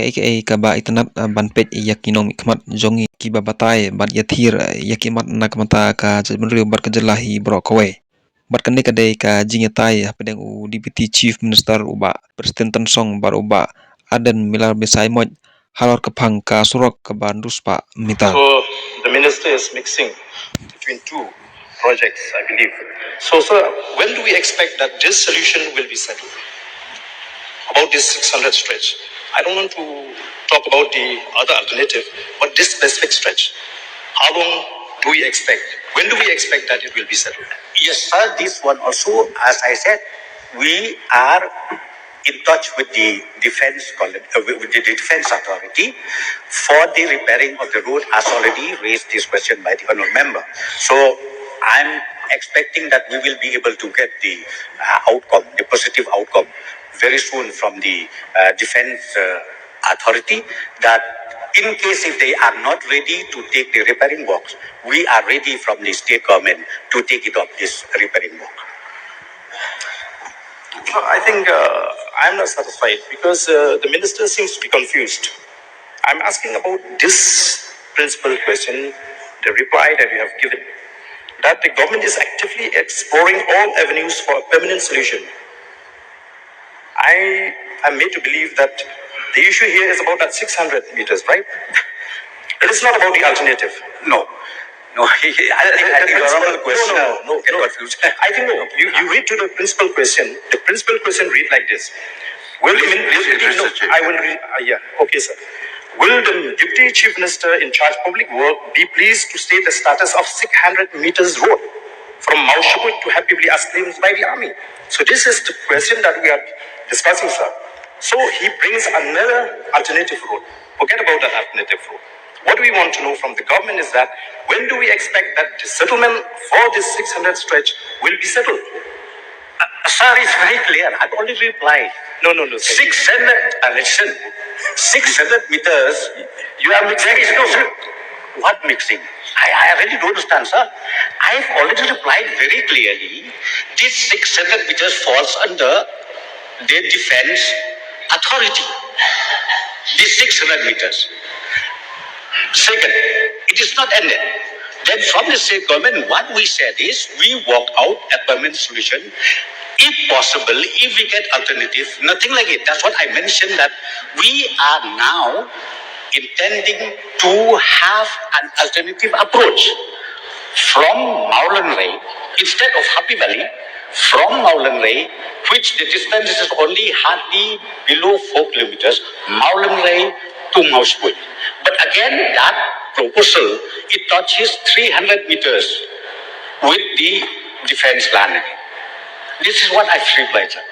aka kaba itanap banpet yakinom ikmat jongi kibabatai bat yathir yakimat nakmata ka jabunri bat kajalahi brokawe bat kanik kadai ka jingatai hapadeng u deputy chief minister uba Prestone tansong bar uba adan milar besai moj halor kapang ka surok ka bandus pa mita. So the minister is mixing between two projects, I believe. So sir, when do we expect that this solution will be settled? About this 600 stretch. I don't want to talk about the other alternative, but this specific stretch. How long do we expect? When do we expect that it will be settled? Yes, sir. This one also, as I said, we are in touch with the with the defense authority for the repairing of the road. As already raised this question by the honourable member. So I'm expecting that we will be able to get the outcome, the positive outcome, very soon from the defense authority, that in case if they are not ready to take the repairing works, we are ready from the state government to take it up, this repairing work. I think I'm not satisfied because the minister seems to be confused. I'm asking about this principal question, the reply that you have given, that the government is actively exploring all avenues for a permanent solution. I am made to believe that the issue here is about that 600 meters, right? It is not about the alternative. No. I think the honorable question confused. I think no. You read to the principal question. The principal question read like this. Will the I will read. Okay, sir. Will the Deputy Chief Minister in charge of public work be pleased to state the status of 600 meters road from Maushibut to Happily as claimed by the army? So this is the question that we are discussing, sir. So he brings another alternative road. Forget about that alternative road. What we want to know from the government is that when do we expect that the settlement for this 600 stretch will be settled? Sir, it's very clear. I've already replied. No. 600, listen, 600 meters. You are mixing. There is no, what mixing? I really don't understand, sir. I've already replied very clearly. This 600 meters falls under the defense authority. This 600 meters. Second, it is not ended. Then from the state government, what we said is we work out a permanent solution. If possible, if we get alternative, nothing like it. That's what I mentioned, that we are now intending to have an alternative approach from Maulan Ray, instead of Happy Valley, from Maulan Ray, which the distance is only hardly below 4 kilometers, Maulan Ray to Maushibut. But again, that proposal, it touches 300 meters with the defense plan. This is what I replied, sir.